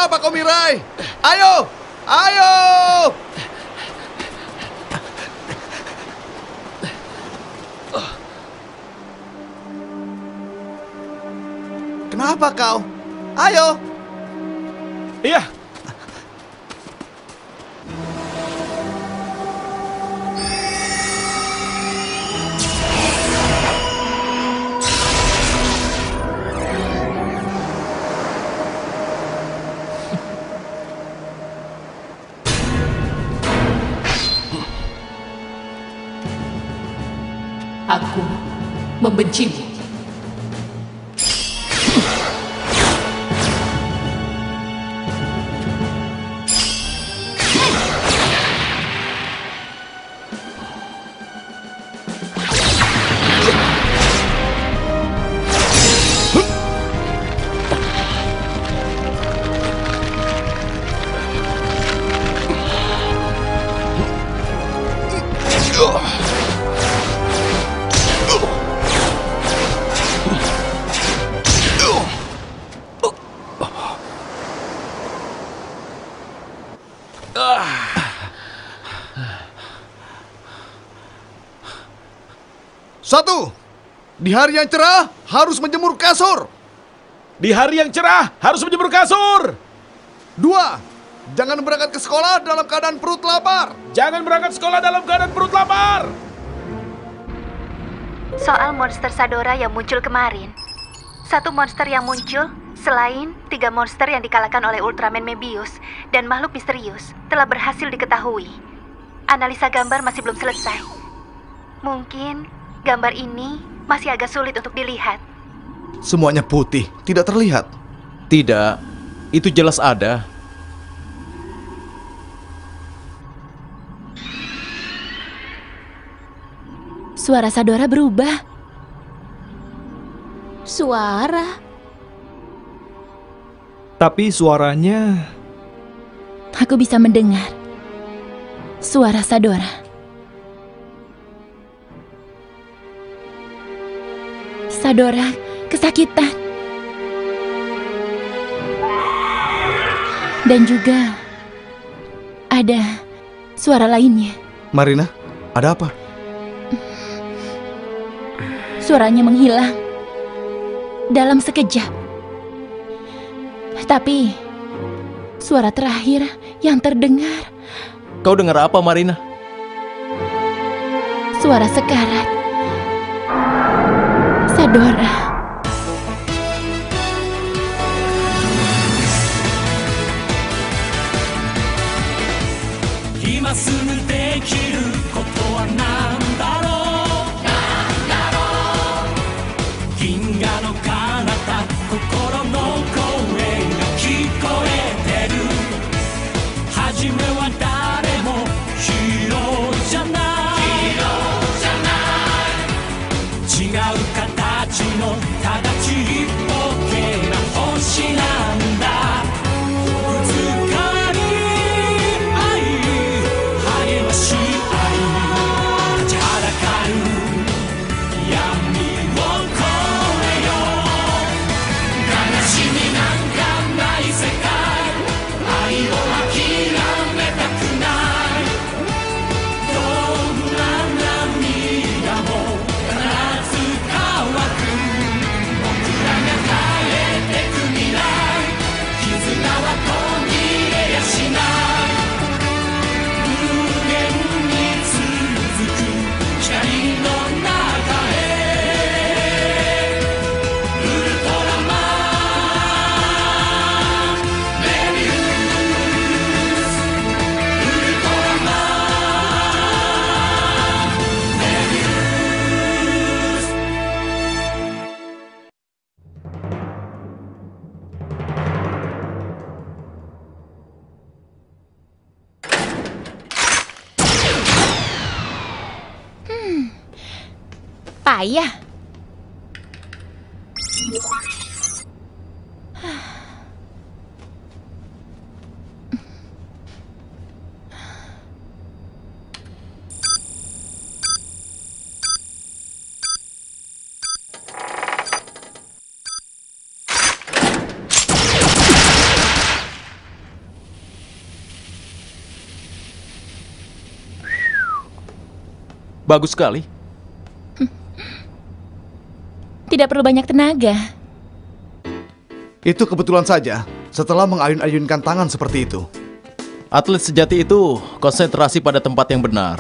Kenapa kau Mirai? Ayo! Ayo! Kenapa kau? Ayo! Iya. Aku membencimu. Satu, di hari yang cerah harus menjemur kasur. Di hari yang cerah harus menjemur kasur. Dua, jangan berangkat ke sekolah dalam keadaan perut lapar. Jangan berangkat sekolah dalam keadaan perut lapar. Soal monster Sadora yang muncul kemarin. Satu monster yang muncul selain 3 monster yang dikalahkan oleh Ultraman Mebius dan makhluk misterius telah berhasil diketahui. Analisa gambar masih belum selesai. Mungkin gambar ini masih agak sulit untuk dilihat. Semuanya putih, tidak terlihat. Tidak, itu jelas ada. Suara Sadora berubah. Suara? Tapi suaranya... Aku bisa mendengar suara Sadora. Sadora kesakitan. Dan juga ada suara lainnya. Marina, ada apa? Suaranya menghilang dalam sekejap. Tapi suara terakhir yang terdengar, Kau dengar apa, Marina? suara sekarat Sadora. 今すぐできることは何だろう、なんだろう。銀河の彼方、心の声が聞こえてる。初めは誰もヒーローじゃない、ヒーローじゃない。違う形のただちっぽけな星なんだ。Payah. Bagus sekali. Tidak perlu banyak tenaga. Itu kebetulan saja setelah mengayun-ayunkan tangan seperti itu. Atlet sejati itu konsentrasi pada tempat yang benar.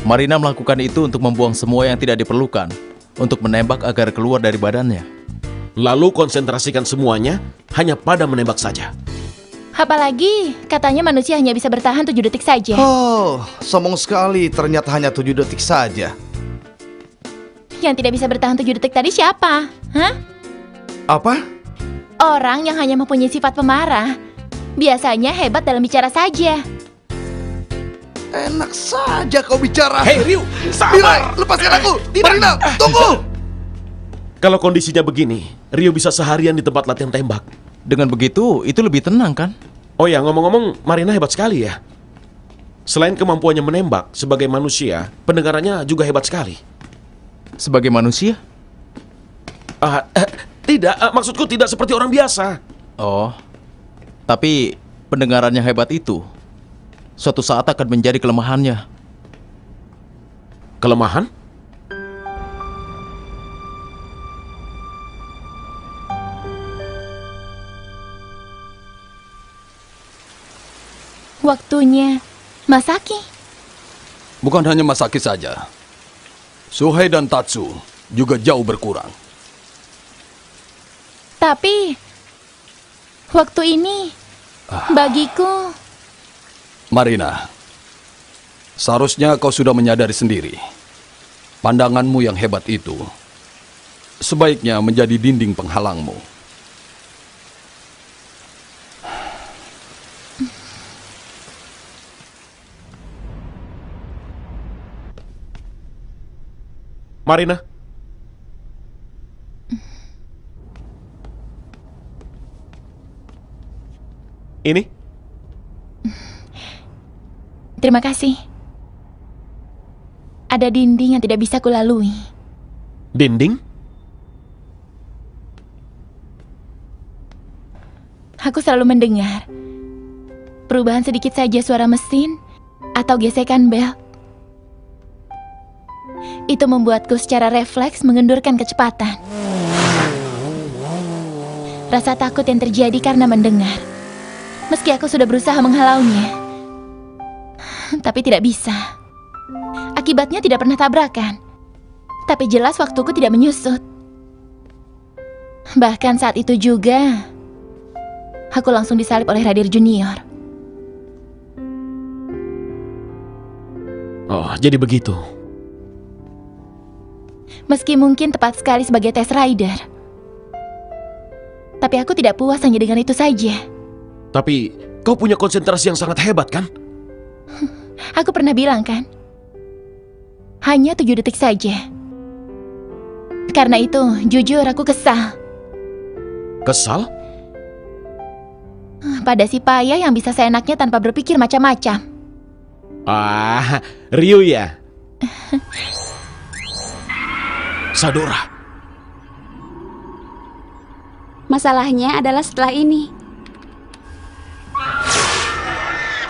Marina melakukan itu untuk membuang semua yang tidak diperlukan, untuk menembak agar keluar dari badannya. Lalu konsentrasikan semuanya hanya pada menembak saja. Apalagi katanya manusia hanya bisa bertahan 7 detik saja. Oh, sombong sekali, ternyata hanya 7 detik saja. Yang tidak bisa bertahan 7 detik tadi siapa? Hah? Apa? Orang yang hanya mempunyai sifat pemarah. Biasanya hebat dalam bicara saja. Enak saja kau bicara. Hei Ryu, Mirai, sabar! lepaskan aku! Marina, tunggu! Kalau kondisinya begini, Ryu bisa seharian di tempat latihan tembak. Dengan begitu, itu lebih tenang kan? Oh ya, ngomong-ngomong, Marina hebat sekali ya. Selain kemampuannya menembak, sebagai manusia, pendengarannya juga hebat sekali. Sebagai manusia? Tidak, maksudku tidak seperti orang biasa. Oh, tapi pendengarannya hebat itu suatu saat akan menjadi kelemahannya. Kelemahan? Waktunya Masaki. Bukan hanya Masaki saja. Suhei dan Tatsu juga jauh berkurang. Tapi waktu ini bagiku. Marina, seharusnya kau sudah menyadari sendiri. Pandanganmu yang hebat itu sebaiknya menjadi dinding penghalangmu. Marina? Ini? Terima kasih. Ada dinding yang tidak bisa kulalui. Dinding? Aku selalu mendengar perubahan sedikit saja suara mesin atau gesekan bel. Itu membuatku secara refleks mengendurkan kecepatan. Rasa takut yang terjadi karena mendengar. Meski aku sudah berusaha menghalaunya, tapi tidak bisa. Akibatnya tidak pernah tabrakan. Tapi jelas waktuku tidak menyusut. Bahkan saat itu juga, aku langsung disalib oleh Radir Junior. Oh, jadi begitu. Meski mungkin tepat sekali sebagai tes rider, tapi aku tidak puas hanya dengan itu saja. Tapi kau punya konsentrasi yang sangat hebat kan? Aku pernah bilang kan, hanya 7 detik saja. Karena itu, jujur aku kesal. Kesal? Pada si payah yang bisa seenaknya tanpa berpikir macam-macam. Ah, Ryu ya? Sadora. Masalahnya adalah setelah ini.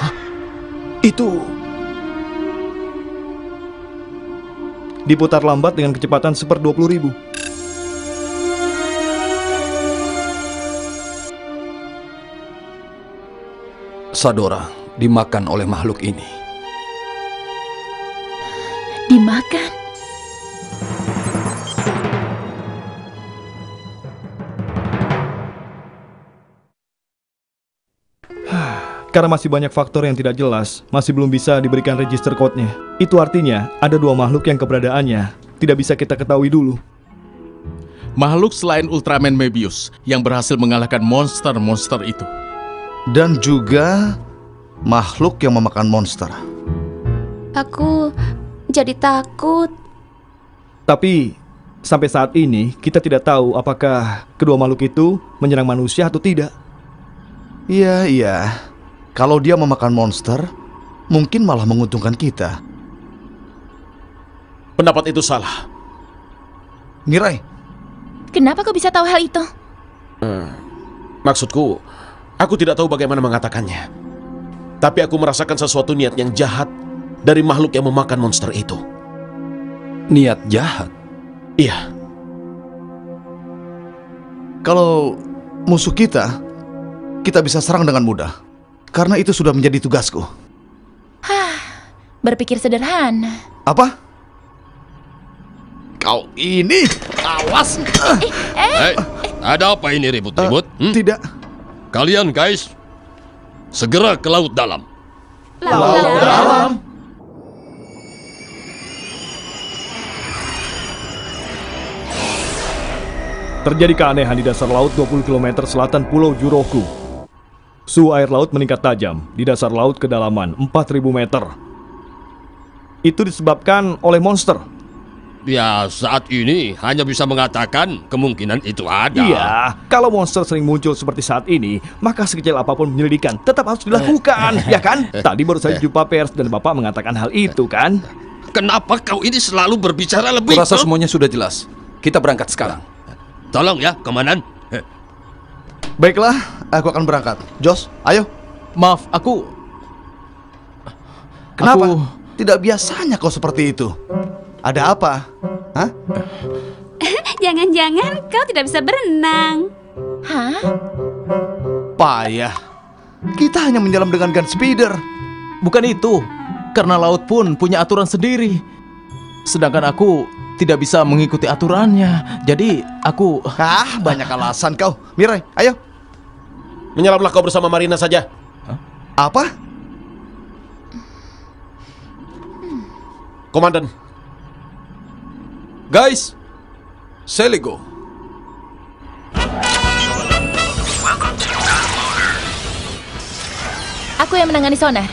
Hah? Itu... diputar lambat dengan kecepatan 1/20.000. Sadora dimakan oleh makhluk ini. Dimakan? Karena masih banyak faktor yang tidak jelas, masih belum bisa diberikan register code-nya. Itu artinya ada 2 makhluk yang keberadaannya tidak bisa kita ketahui dulu. Makhluk selain Ultraman Mebius yang berhasil mengalahkan monster-monster itu. Dan juga makhluk yang memakan monster. Aku jadi takut. Tapi sampai saat ini kita tidak tahu apakah kedua makhluk itu menyerang manusia atau tidak. Iya. Kalau dia memakan monster, mungkin malah menguntungkan kita. Pendapat itu salah. Mirai. Kenapa kau bisa tahu hal itu? Maksudku, aku tidak tahu bagaimana mengatakannya. Tapi aku merasakan sesuatu niat yang jahat dari makhluk yang memakan monster itu. Niat jahat? Iya. Kalau musuh kita bisa serang dengan mudah. Karena itu sudah menjadi tugasku. Berpikir sederhana. Apa? Kau ini, awas! Hei, ada apa ini ribut-ribut? Tidak. Kalian guys, segera ke laut dalam. Laut dalam? Terjadi keanehan di dasar laut 20 km selatan Pulau Juroku. Suhu air laut meningkat tajam di dasar laut kedalaman 4.000 meter. Itu disebabkan oleh monster. Ya, saat ini hanya bisa mengatakan kemungkinan itu ada. Iya, kalau monster sering muncul seperti saat ini, maka sekecil apapun penyelidikan tetap harus dilakukan, ya kan? Tadi baru saja jumpa pers dan Bapak mengatakan hal itu, kan? Kenapa kau ini selalu berbicara lebih? Kurasa semuanya sudah jelas. Kita berangkat sekarang. Tolong ya, Komandan. Baiklah, aku akan berangkat. Jos, ayo. Maaf, aku... Kenapa? Tidak biasanya kau seperti itu. Ada apa? Hah? Jangan-jangan kau tidak bisa berenang. Hah? Payah. Kita hanya menyelam dengan gun speeder. Bukan itu. Karena laut pun punya aturan sendiri. Sedangkan aku tidak bisa mengikuti aturannya. Jadi aku... banyak alasan kau. Mirai, ayo. Menyelamlah kau bersama Marina saja. Apa? Komandan. Guys, Seligo. Aku yang menangani sonar.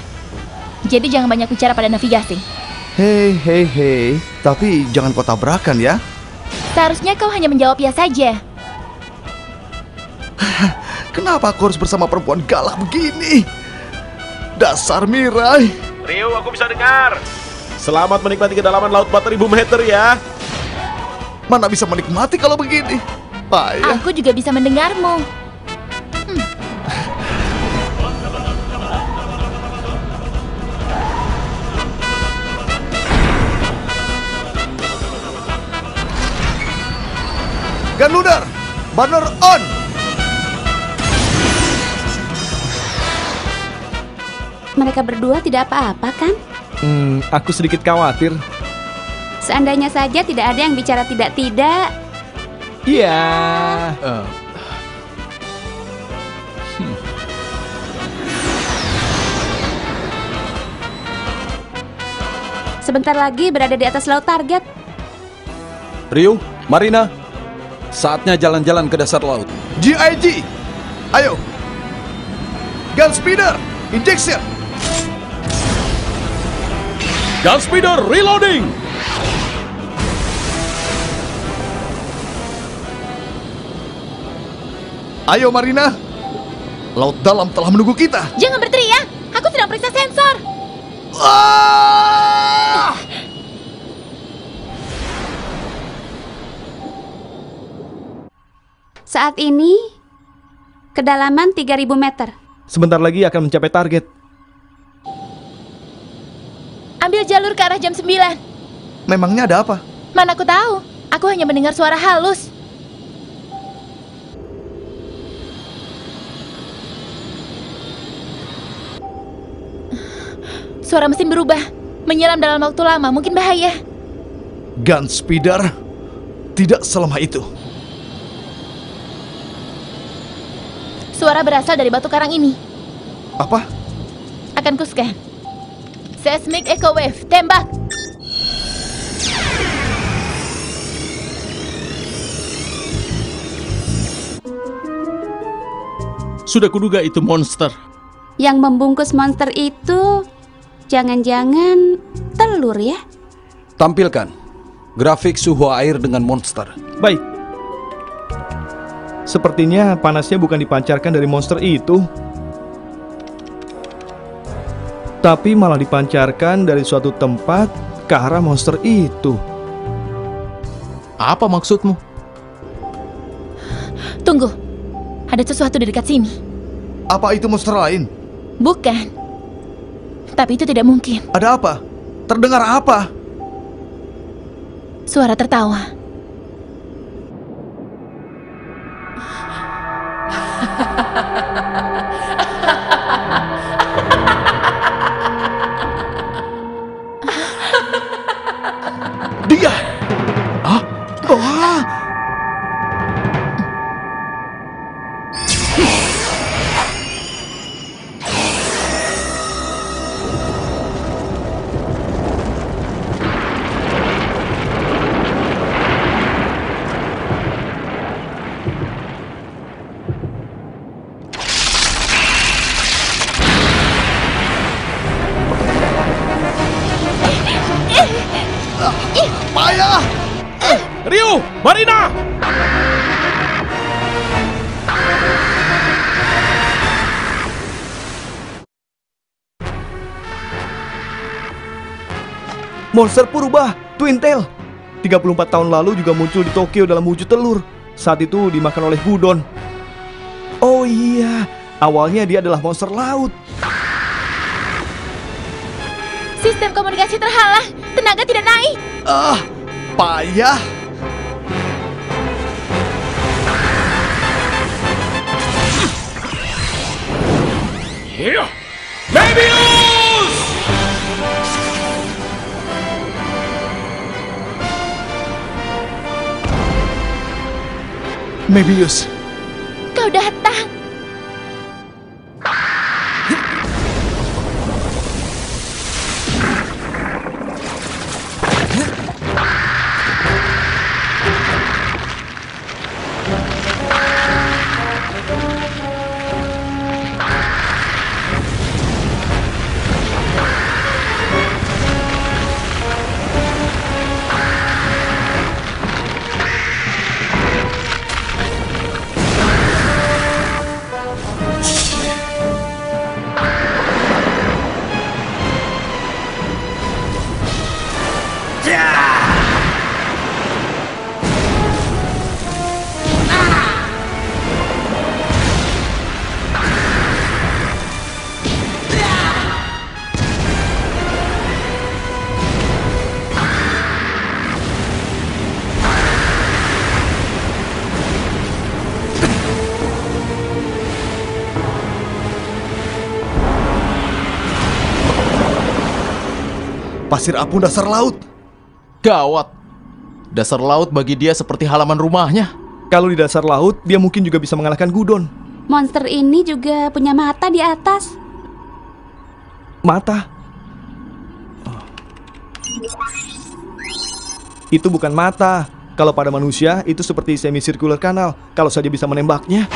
Jadi jangan banyak bicara pada navigasi. Hei. Tapi jangan kau tabrakan ya. Seharusnya kau hanya menjawab ya saja. Kenapa aku harus bersama perempuan galak begini? Dasar Mirai. Rio, aku bisa dengar. Selamat menikmati kedalaman laut 4.000 meter ya. Mana bisa menikmati kalau begini? Payah. Aku juga bisa mendengarmu. Gun lunar, banner on. Mereka berdua tidak apa-apa kan? Aku sedikit khawatir. Seandainya saja tidak ada yang bicara tidak-tidak. Iya. Sebentar lagi berada di atas laut target. Rio, Marina, saatnya jalan-jalan ke dasar laut. GIG, ayo. Gun speeder, injection. Gun speeder reloading. Ayo Marina. Laut dalam telah menunggu kita. Jangan berteriak. Aku sedang periksa sensor. Saat ini kedalaman 3.000 meter. Sebentar lagi akan mencapai target. Ambil jalur ke arah jam 9. Memangnya ada apa? Mana aku tahu. Aku hanya mendengar suara halus. Suara mesin berubah. Menyelam dalam waktu lama, mungkin bahaya. Gun speeder, tidak selama itu. Suara berasal dari batu karang ini. Apa? Akan kuskan. Seismic Echo Wave, tembak! Sudah kuduga itu monster. Yang membungkus monster itu jangan-jangan telur ya? Tampilkan grafik suhu air dengan monster. Baik. Sepertinya panasnya bukan dipancarkan dari monster itu, tapi malah dipancarkan dari suatu tempat ke arah monster itu. Apa maksudmu? Tunggu. Ada sesuatu di dekat sini. Apa itu monster lain? Bukan. Tapi itu tidak mungkin. Ada apa? Terdengar apa? Suara tertawa. Dia! Hah? Wah! Payah! Ryu, Marina! Monster purba, Twin Tail. 34 tahun lalu juga muncul di Tokyo dalam wujud telur. Saat itu dimakan oleh Gudon. Oh iya, awalnya dia adalah monster laut. Sistem komunikasi terhalang. Tenaga tidak naik. Payah! Mebius! Mebius, Kau datang. pasir apung dasar laut. Gawat. Dasar laut bagi dia seperti halaman rumahnya. Kalau di dasar laut, dia mungkin juga bisa mengalahkan Gudon. Monster ini juga punya mata di atas. Mata? Itu bukan mata. Kalau pada manusia, itu seperti semicircular canal. Kalau saja bisa menembaknya.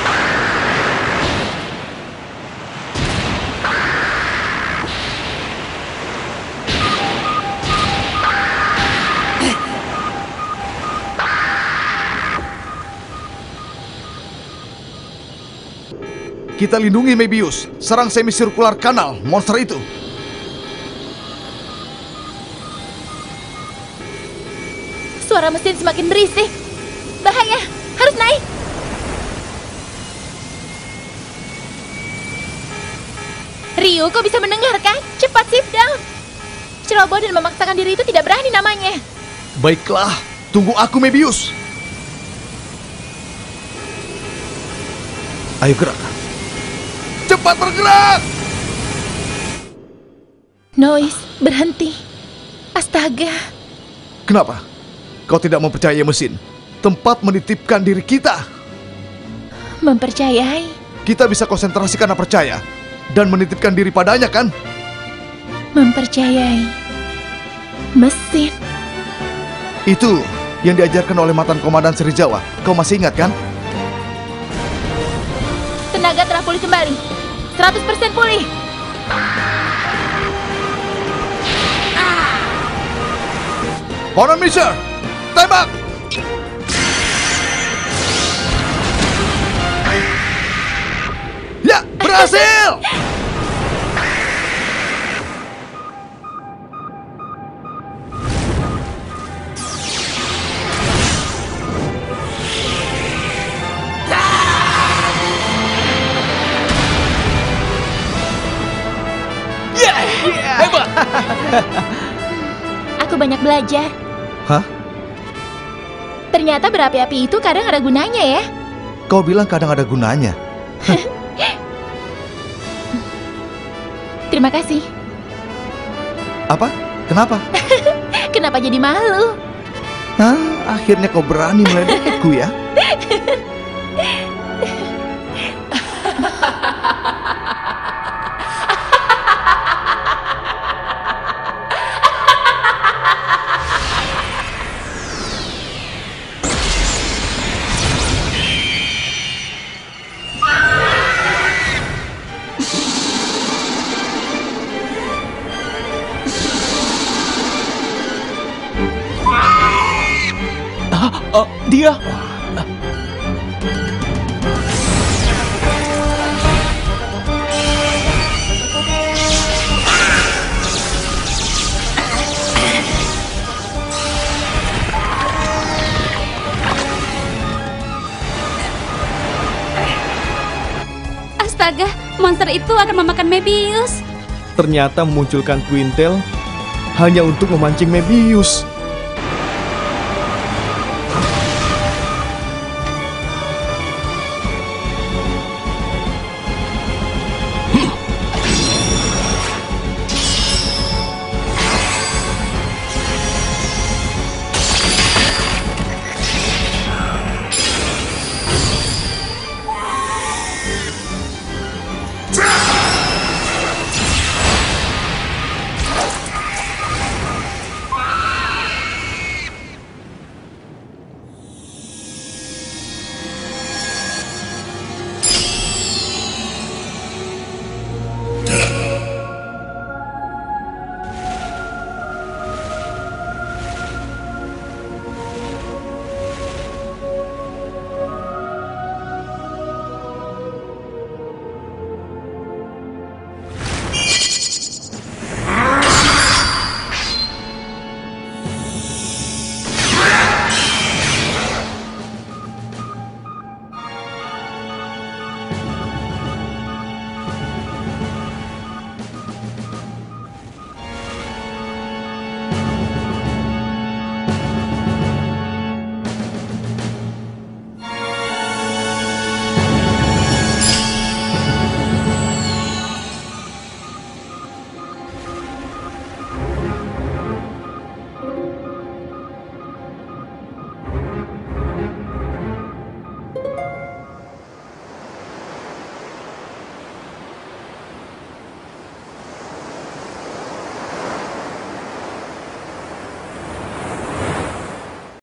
Kita lindungi Mebius. Serang semicircular canal monster itu. Suara mesin semakin berisik. Bahaya, harus naik. Ryu, kau bisa mendengarkan? Cepat shift down. Ceroboh dan memaksakan diri itu tidak berani namanya. Baiklah, tunggu aku Mebius. Ayo gerak. Cepat bergerak. Noise, berhenti. Astaga. Kenapa? Kau tidak mempercayai mesin? Tempat menitipkan diri kita. Mempercayai? Kita bisa konsentrasi karena percaya. Dan menitipkan diri padanya, kan? Mempercayai mesin. Itu yang diajarkan oleh mantan komandan Serizawa. Kau masih ingat, kan? Tenaga telah pulih kembali. 100% pulih. Ponon Misher, tembak! Ya, berhasil! Hebat! aku banyak belajar. Hah? Ternyata berapi-api itu kadang ada gunanya ya. Kau bilang kadang ada gunanya. Terima kasih. Apa? Kenapa? Kenapa jadi malu? Hah? Akhirnya kau berani meledekku ya? Dia! Astaga, monster itu akan memakan Mebius. Ternyata memunculkan Twin Tail hanya untuk memancing Mebius.